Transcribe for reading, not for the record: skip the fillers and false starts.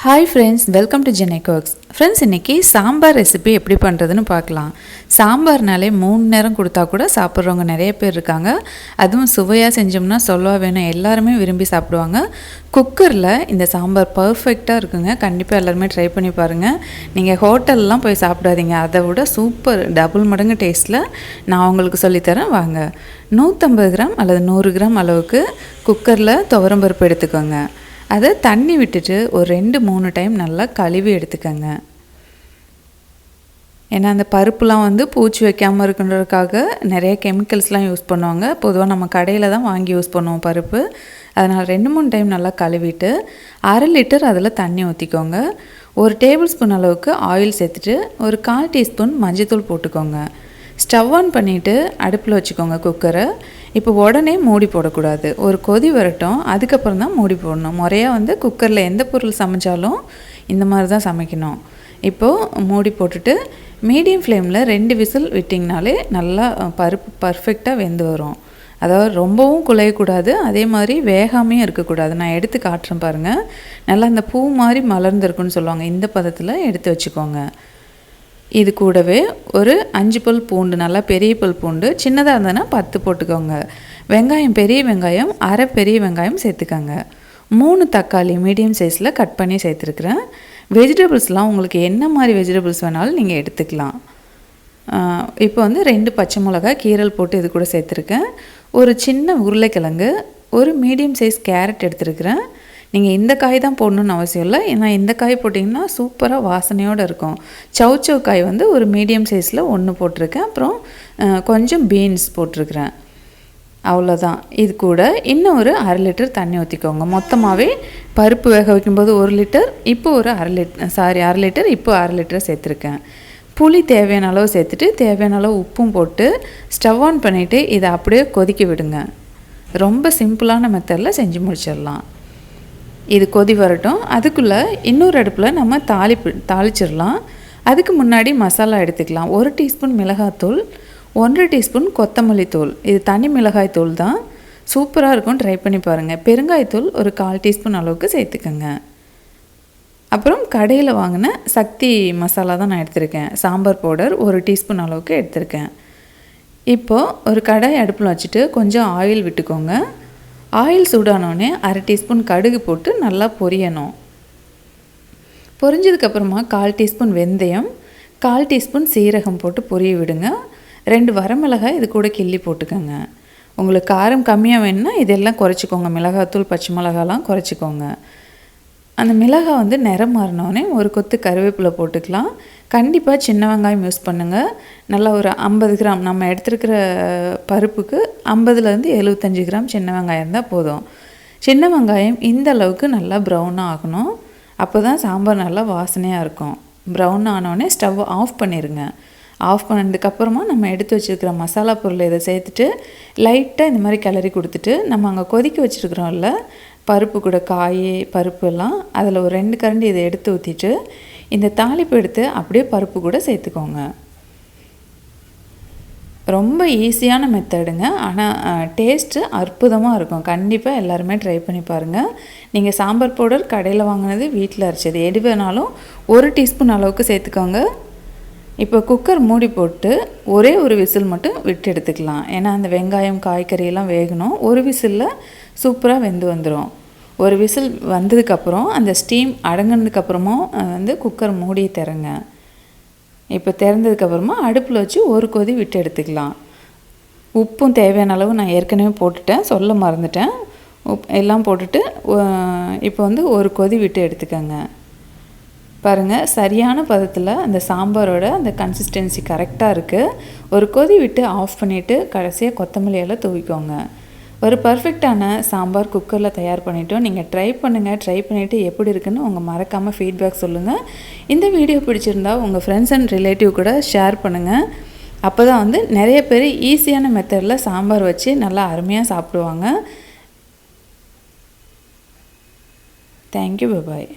Hi friends, welcome to Jenny Cooks. Friends, இன்னைக்கு sambar recipe எப்படி பண்ணுறதுன்னு பார்க்கலாம். சாம்பார்னாலே 3 நேரம் கொடுத்தா கூட சாப்பிட்றவங்க நிறைய பேர் இருக்காங்க. அதுவும் சுவையாக செஞ்சோம்னா சொல்லவா வேணும், எல்லாருமே விரும்பி சாப்பிடுவாங்க. குக்கரில் இந்த சாம்பார் பர்ஃபெக்டாக இருக்குங்க. கண்டிப்பாக எல்லாருமே ட்ரை பண்ணி பாருங்கள். நீங்கள் ஹோட்டல்லாம் போய் சாப்பிடாதீங்க, அதை விட சூப்பர் டபுள் மடங்கு டேஸ்ட்டில் நான் உங்களுக்கு சொல்லித்தரேன் வாங்க. 150 கிராம் அல்லது 100 கிராம் அளவுக்கு குக்கரில் துவரம்பருப்பு எடுத்துக்கோங்க. அதை தண்ணி விட்டுட்டு ஒரு 2-3 டைம் நல்லா கழுவி எடுத்துக்கோங்க. ஏன்னா அந்த பருப்புலாம் பூச்சி வைக்காமல் இருக்குன்றதுக்காக நிறைய கெமிக்கல்ஸ்லாம் யூஸ் பண்ணுவாங்க. பொதுவாக நம்ம கடையில் தான் வாங்கி யூஸ் பண்ணுவோம் பருப்பு. அதனால் 2-3 டைம் நல்லா கழுவிட்டு 1/2 லிட்டர் அதில் தண்ணி ஊற்றிக்கோங்க. 1 டேபிள் ஸ்பூன் அளவுக்கு ஆயில் சேர்த்துட்டு ஒரு 1/4 டீஸ்பூன் மஞ்சத்தூள் போட்டுக்கோங்க. ஸ்டவ் ஆன் பண்ணிவிட்டு அடுப்பில் வச்சுக்கோங்க குக்கரை. இப்போ உடனே மூடி போடக்கூடாது, ஒரு கொதி வரட்டும், அதுக்கப்புறம் தான் மூடி போடணும். முறையாக குக்கரில் எந்த பொருள் சமைச்சாலும் இந்த மாதிரி தான் சமைக்கணும். இப்போது மூடி போட்டுட்டு மீடியம் ஃப்ளேமில் 2 விசில் விட்டிங்கனாலே நல்லா பருப்பு பர்ஃபெக்டாக வெந்து வரும். அதாவது ரொம்பவும் குழையக்கூடாது, அதே மாதிரி வேகாமையும் இருக்கக்கூடாது. நான் எடுத்து காட்டுறேன் பாருங்கள். நல்லா அந்த பூ மாதிரி மலர்ந்துருக்குன்னு சொல்லுவாங்க, இந்த பதத்தில் எடுத்து வச்சுக்கோங்க. இது கூடவே ஒரு 5 பல் பூண்டு, நல்லா பெரிய பல் பூண்டு, சின்னதாக இருந்ததுன்னா 10 போட்டுக்கோங்க. வெங்காயம், பெரிய வெங்காயம் 1/2 பெரிய வெங்காயம் சேர்த்துக்கோங்க. 3 தக்காளி மீடியம் சைஸில் கட் பண்ணி சேர்த்துருக்குறேன். வெஜிடபிள்ஸ்லாம் உங்களுக்கு என்ன மாதிரி வெஜிடபிள்ஸ் வேணாலும் நீங்கள் எடுத்துக்கலாம். இப்போ 2 பச்சை மிளகாய் கீரல் போட்டு இது கூட சேர்த்துருக்கேன். ஒரு சின்ன உருளைக்கிழங்கு, ஒரு மீடியம் சைஸ் கேரட் எடுத்துருக்குறேன். நீங்கள் இந்த காய் தான் போடணுன்னு அவசியம் இல்லை, ஏன்னா இந்த காய் போட்டிங்கன்னா சூப்பராக வாசனையோடு இருக்கும். சவ் காய் ஒரு மீடியம் சைஸில் 1 போட்டிருக்கேன். அப்புறம் கொஞ்சம் பீன்ஸ் போட்டிருக்கிறேன். அவ்வளோதான். இது கூட இன்னும் ஒரு 1/2 லிட்டர் தண்ணி ஊற்றிக்கோங்க. மொத்தமாகவே பருப்பு வேக வைக்கும்போது 1 லிட்டர், இப்போ ஒரு 1/2 லிட்டர், இப்போ 1/2 லிட்டர் சேர்த்துருக்கேன். புளி தேவையான அளவு சேர்த்துட்டு தேவையான அளவு உப்பும் போட்டு ஸ்டவ் ஆன் பண்ணிவிட்டு இதை அப்படியே கொதிக்க விடுங்க. ரொம்ப சிம்பிளான மெத்தடில் செஞ்சு முடிச்சிடலாம். இது கொதி வரட்டும். அதுக்குள்ளே இன்னொரு அடுப்பில் நம்ம தாளிச்சிடலாம். அதுக்கு முன்னாடி மசாலா எடுத்துக்கலாம். 1 டீஸ்பூன் மிளகாய்த்தூள், 1 டீஸ்பூன் கொத்தமல்லி தூள். இது தனி மிளகாய் தூள் தான், சூப்பராக இருக்கும், ட்ரை பண்ணி பாருங்கள். பெருங்காயத்தூள் ஒரு 1/4 டீஸ்பூன் அளவுக்கு சேர்த்துக்கோங்க. அப்புறம் கடையில் வாங்கின சக்தி மசாலா தான் நான் எடுத்திருக்கேன். சாம்பார் பவுடர் 1 டீஸ்பூன் அளவுக்கு எடுத்திருக்கேன். இப்போது ஒரு கடாய் அடுப்பில் வச்சுட்டு கொஞ்சம் ஆயில் விட்டுக்கோங்க. ஆயில் சூடானோடனே 1/2 டீஸ்பூன் கடுகு போட்டு நல்லா பொரியணும். பொரிஞ்சதுக்கப்புறமா 1/4 டீஸ்பூன் வெந்தயம், 1/4 டீஸ்பூன் சீரகம் போட்டு பொரிய விடுங்க. 2 வரமிளகாய் இது கூட கிள்ளி போட்டுக்கோங்க. உங்களுக்கு காரம் கம்மியாக வேணும்னா இதெல்லாம் குறைச்சிக்கோங்க. மிளகாத்தூள், பச்சை மிளகாலாம் குறைச்சிக்கோங்க. அந்த மிளகாய் நிறம் மாறினோடனே ஒரு கொத்து கருவேப்பிலை போட்டுக்கலாம். கண்டிப்பாக சின்ன வெங்காயம் யூஸ் பண்ணுங்கள். நல்லா ஒரு 50 கிராம், நம்ம எடுத்துருக்கிற பருப்புக்கு 50லேருந்து 75 கிராம் சின்ன வெங்காயம் இருந்தால் போதும். சின்ன வெங்காயம் இந்த அளவுக்கு நல்லா ப்ரௌனாக ஆகணும். அப்போ தான் சாம்பார் நல்லா வாசனையாக இருக்கும். ப்ரௌன் ஆனோடனே ஸ்டவ் ஆஃப் பண்ணிடுங்க. ஆஃப் பண்ணதுக்கப்புறமா நம்ம எடுத்து வச்சுருக்கிற மசாலா பொருளை இதை சேர்த்துட்டு லைட்டாக இந்த மாதிரி கிளறி கொடுத்துட்டு நம்ம அங்கே கொதிக்க வச்சுருக்குறோம்ல பருப்பு கூட காய் பருப்பு எல்லாம், அதில் ஒரு 2 கரண்டி இதை எடுத்து ஊற்றிட்டு இந்த தாளிப்பு எடுத்து அப்படியே பருப்பு கூட சேர்த்துக்கோங்க. ரொம்ப ஈஸியான மெத்தடுங்க, ஆனால் டேஸ்ட்டு அற்புதமாக இருக்கும். கண்டிப்பாக எல்லாருமே ட்ரை பண்ணி பாருங்கள். நீங்கள் சாம்பார் பவுடர் கடையில் வாங்கினது, வீட்டில் அரைச்சது, எது வேணாலும் 1 டீஸ்பூன் அளவுக்கு சேர்த்துக்கோங்க. இப்போ குக்கர் மூடி போட்டு ஒரே ஒரு விசில் மட்டும் விட்டு எடுத்துக்கலாம். ஏன்னா அந்த வெங்காயம் காய்கறியெல்லாம் வேகணும். ஒரு விசிலில் சூப்பராக வெந்து வந்துடும். ஒரு விசில் வந்ததுக்கப்புறம் அந்த ஸ்டீம் அடங்கினதுக்கப்புறமும் குக்கர் மூடி திறங்க. இப்போ திறந்ததுக்கப்புறமா அடுப்பில் வச்சு ஒரு கொதி விட்டு எடுத்துக்கலாம். உப்பும் தேவையான அளவு நான் ஏற்கனவே போட்டுட்டேன், சொல்ல மறந்துட்டேன். எல்லாம் போட்டுட்டு இப்போ ஒரு கொதி விட்டு எடுத்துக்கோங்க. பாருங்கள், சரியான பதத்தில் அந்த சாம்பாரோட அந்த கன்சிஸ்டன்சி கரெக்டாக இருக்குது. ஒரு கொதி விட்டு ஆஃப் பண்ணிவிட்டு கடைசியாக கொத்தமல்லி எல்லாம் தூவிக்கோங்க. ஒரு பர்ஃபெக்டான சாம்பார் குக்கரில் தயார் பண்ணிவிட்டோம். நீங்கள் ட்ரை பண்ணுங்கள். ட்ரை பண்ணிவிட்டு எப்படி இருக்குன்னு உங்கள் மறக்காமல் ஃபீட்பேக் சொல்லுங்கள். இந்த வீடியோ பிடிச்சிருந்தா உங்கள் ஃப்ரெண்ட்ஸ் அண்ட் ரிலேட்டிவ் கூட ஷேர் பண்ணுங்கள். அப்போ தான் நிறைய பேர் ஈஸியான மெத்தடில் சாம்பார் வச்சு நல்லா அருமையாக சாப்பிடுவாங்க. தேங்க்யூ, பாய்.